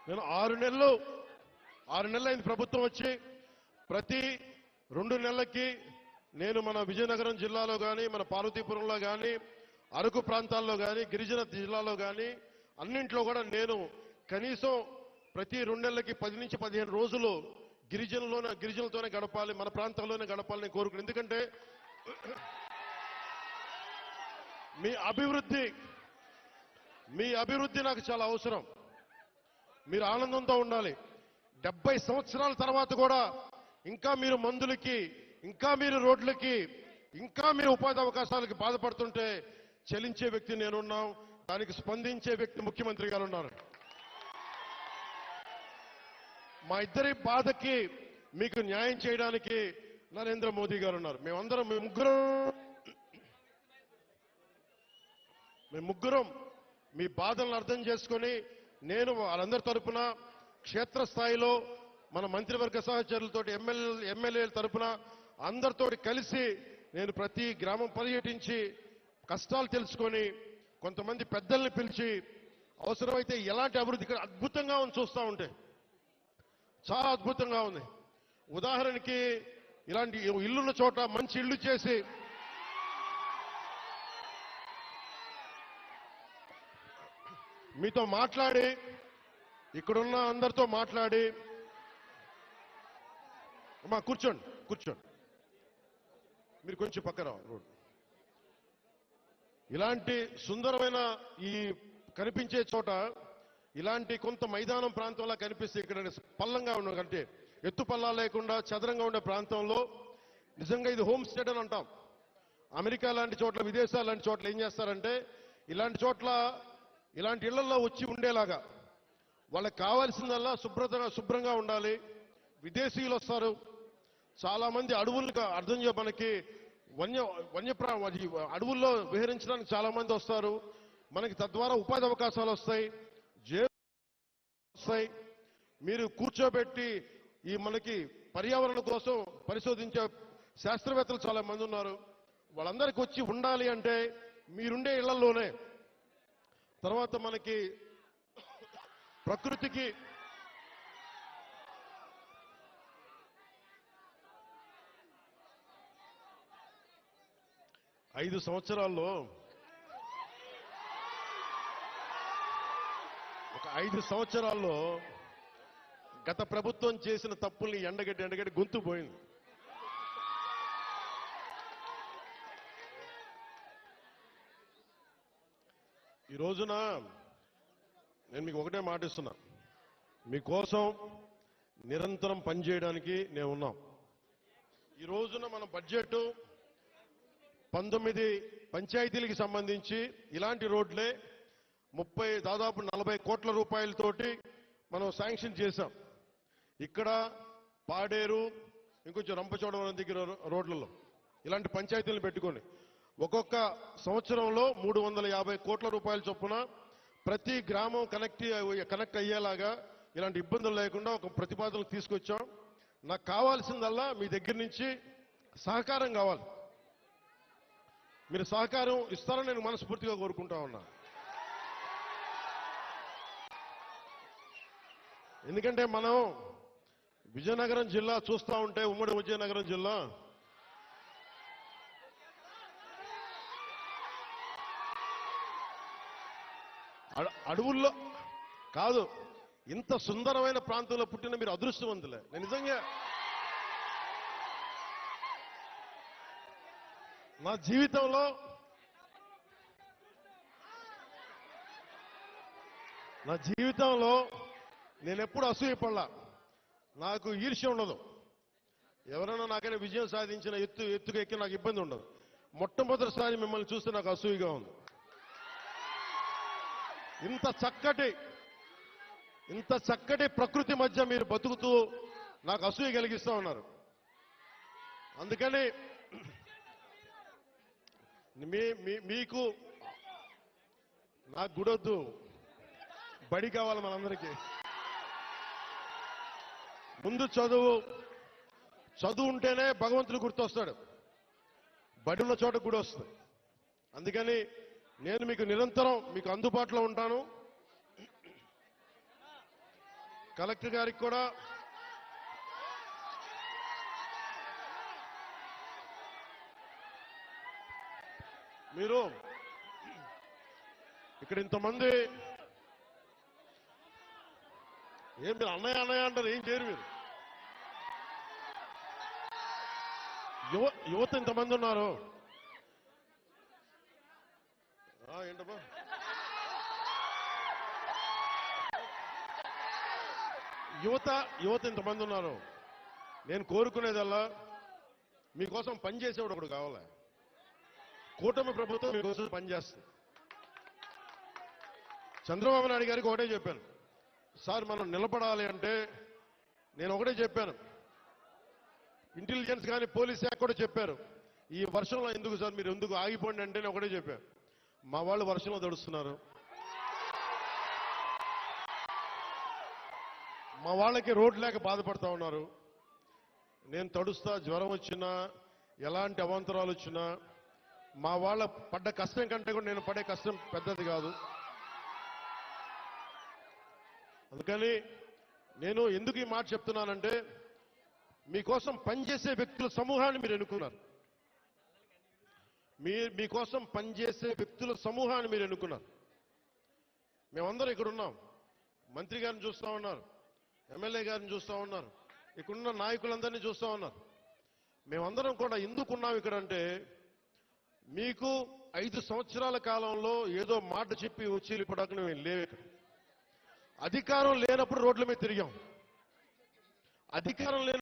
నేను 6 నెలలు అయింది ప్రభుత్వం వచ్చి. ప్రతి 2 నెలలకి నేను మన విజయనగరం జిల్లాలో కానీ, మన పార్వతీపురంలో కానీ, అరకు ప్రాంతాల్లో కానీ, గిరిజన జిల్లాలో కానీ అన్నింట్లో కూడా నేను కనీసం ప్రతి 2 నెలలకి 10 నుంచి 15 రోజులు గిరిజనులతోనే గడపాలి, మన ప్రాంతాల్లోనే గడపాలని కోరుకున్నాను. ఎందుకంటే మీ అభివృద్ధి నాకు చాలా అవసరం. మీరు ఆనందంతో ఉండాలి. 70 సంవత్సరాల తర్వాత కూడా ఇంకా మీరు మందులకి, ఇంకా మీరు రోడ్లకి, ఇంకా మీరు ఉపాధి అవకాశాలకి బాధపడుతుంటే చలించే వ్యక్తి నేనున్నాం. దానికి స్పందించే వ్యక్తి ముఖ్యమంత్రి గారు ఉన్నారు. మా ఇద్దరి బాధకి మీకు న్యాయం చేయడానికి నరేంద్ర మోదీ గారు ఉన్నారు. మేము ముగ్గురం మీ బాధలను అర్థం చేసుకొని నేను వాళ్ళందరి తరపున క్షేత్రస్థాయిలో మన మంత్రివర్గ సహచరులతో ఎమ్మెల్యేల తరపున అందరితోటి కలిసి నేను ప్రతి గ్రామం పర్యటించి కష్టాలు తెలుసుకొని కొంతమంది పెద్దల్ని పిలిచి అవసరమైతే ఎలాంటి అభివృద్ధి ఇక్కడ అద్భుతంగా ఉంది. చూస్తూ ఉంటే చాలా అద్భుతంగా ఉంది. ఉదాహరణకి ఇలాంటి ఇల్లున్న చోట మంచి ఇల్లు చేసి మీతో మాట్లాడి, ఇక్కడున్న అందరితో మాట్లాడి, అమ్మా కూర్చోండి, మీరు కొంచెం పక్కన రోడ్. ఇలాంటి సుందరమైన ఈ కనిపించే చోట ఇలాంటి కొంత మైదానం ప్రాంతంలో కనిపిస్తే ఇక్కడ పల్లంగా ఉన్న కంటే ఎత్తు పల్లా లేకుండా చదరంగా ఉండే ప్రాంతంలో నిజంగా ఇది హోమ్ స్టే అని అంటాం. అమెరికా లాంటి చోట్ల, విదేశాలు లాంటి చోట్ల ఏం చేస్తారంటే ఇలాంటి చోట్ల ఇలాంటి ఇళ్లలో వచ్చి ఉండేలాగా వాళ్ళకి కావాల్సిందల్లా శుభ్రంగా ఉండాలి. విదేశీయులు వస్తారు చాలా మంది. అడవులకు అర్థం మనకి అడవుల్లో విహరించడానికి చాలా మంది వస్తారు. మనకి తద్వారా ఉపాధి అవకాశాలు వస్తాయి. మీరు కూర్చోబెట్టి ఈ మనకి పర్యావరణం కోసం పరిశోధించే శాస్త్రవేత్తలు చాలా మంది ఉన్నారు. వాళ్ళందరికీ వచ్చి ఉండాలి అంటే మీరుండే ఇళ్లలోనే. తర్వాత మనకి ప్రకృతికి 5 సంవత్సరాల్లో ఒక 5 సంవత్సరాల్లో గత ప్రభుత్వం చేసిన తప్పుల్ని ఎండగట్టి గొంతు పోయింది. ఈ రోజున నేను మీకు ఒకటే మాటిస్తున్నా, మీకోసం నిరంతరం పనిచేయడానికి నేను ఉన్నాం. ఈ రోజున మన బడ్జెట్ 19 పంచాయతీలకు సంబంధించి ఇలాంటి రోడ్లే దాదాపు 40 కోట్ల రూపాయలతోటి మనం శాంక్షన్ చేశాం. ఇక్కడ పాడేరు, ఇంకొంచెం రంపచోడవరం దగ్గర రోడ్లలో ఇలాంటి పంచాయతీలను పెట్టుకొని ఒక్కొక్క సంవత్సరంలో 350 కోట్ల రూపాయల చొప్పున ప్రతి గ్రామం కనెక్ట్ అయ్యేలాగా ఇలాంటి ఇబ్బందులు లేకుండా ఒక ప్రతిపాదన తీసుకొచ్చాం. నాకు కావాల్సిందల్లా మీ దగ్గర నుంచి సహకారం కావాలి. మీరు సహకారం ఇస్తారని నేను మనస్ఫూర్తిగా కోరుకుంటా ఉన్నా. ఎందుకంటే మనం విజయనగరం జిల్లా చూస్తూ ఉంటే, ఉమ్మడి విజయనగరం జిల్లా అడవుల్లో కాదు, ఇంత సుందరమైన ప్రాంతంలో పుట్టిన మీరు అదృష్టవంతులే. నేను నిజంగా నా జీవితంలో నేను ఎప్పుడు అసూయపడలా. నాకు ఈర్ష్య ఉండదు. ఎవరైనా నాకైనా విజయం సాధించిన ఎత్తుకు ఎక్కి నాకు ఇబ్బంది ఉండదు. మొట్టమొదటిసారి మిమ్మల్ని చూస్తే నాకు అసూయగా ఉంది. ఇంత చక్కటి ప్రకృతి మధ్య మీరు బతుకుతూ నాకు అసూయ కలిగిస్తూ ఉన్నారు. అందుకని మీకు నాకు గుడొద్దు, బడి కావాలి మనందరికీ. ముందు చదువు ఉంటేనే భగవంతుడు గుర్తొస్తాడు. బడి ఉన్న చోట గుడి వస్తుంది. అందుకని నేను మీకు నిరంతరం మీకు అందుబాటులో ఉంటాను. కలెక్టర్ గారికి కూడా మీరు ఇక్కడ ఇంతమంది ఏం మీరు అన్నయ్య అన్నయ్య అంటారు, ఏం చేయరు మీరు. యువత ఇంతమంది ఉన్నారు. ఏంటమ్మా యువత ఇంతమంది ఉన్నారు. నేను కోరుకునేదల్లా మీకోసం పనిచేసేవాడు ఒకడు కావాలి. కూటమి ప్రభుత్వం మీకోసం పనిచేస్తుంది. చంద్రబాబు నాయుడు గారికి ఒకటే చెప్పాను, సార్ మనం నిలబడాలి అంటే నేను ఒకటే చెప్పాను, ఇంటెలిజెన్స్ కానీ పోలీస్ శాఖ కూడా చెప్పారు, ఈ వర్షంలో ఎందుకు సార్ మీరు ఎందుకు ఆగిపోండి అంటే నేను ఒకటే చెప్పాను, మా వాళ్ళు వర్షంలో తడుస్తున్నారు, మా వాళ్ళకి రోడ్ లేక బాధపడతా ఉన్నారు. నేను తడుస్తా, జ్వరం వచ్చినా ఎలాంటి అవాంతరాలు వచ్చినా మా వాళ్ళ పడ్డ కష్టం కంటే కూడా నేను పడే కష్టం పెద్దది కాదు. అందుకని నేను ఎందుకు ఈ మాట చెప్తున్నానంటే మీకోసం పనిచేసే వ్యక్తుల సమూహాన్ని మీరు ఎన్నుకున్నారు. మీకోసం పనిచేసే వ్యక్తుల సమూహాన్ని మీరు ఎన్నుకున్నారు. మేమందరం ఇక్కడ ఉన్నాం. మంత్రి గారిని చూస్తా ఉన్నారు, ఎమ్మెల్యే గారిని చూస్తా ఉన్నారు, ఇక్కడున్న నాయకులందరినీ చూస్తా ఉన్నారు. మేమందరం కూడా ఎందుకున్నాం ఇక్కడ అంటే మీకు 5 సంవత్సరాల కాలంలో ఏదో మాట చెప్పి వచ్చి వెళ్ళిపోవడానికి మేము లేవు. ఇక్కడ అధికారం లేనప్పుడు రోడ్ల మీద తిరిగాం. అధికారం లేని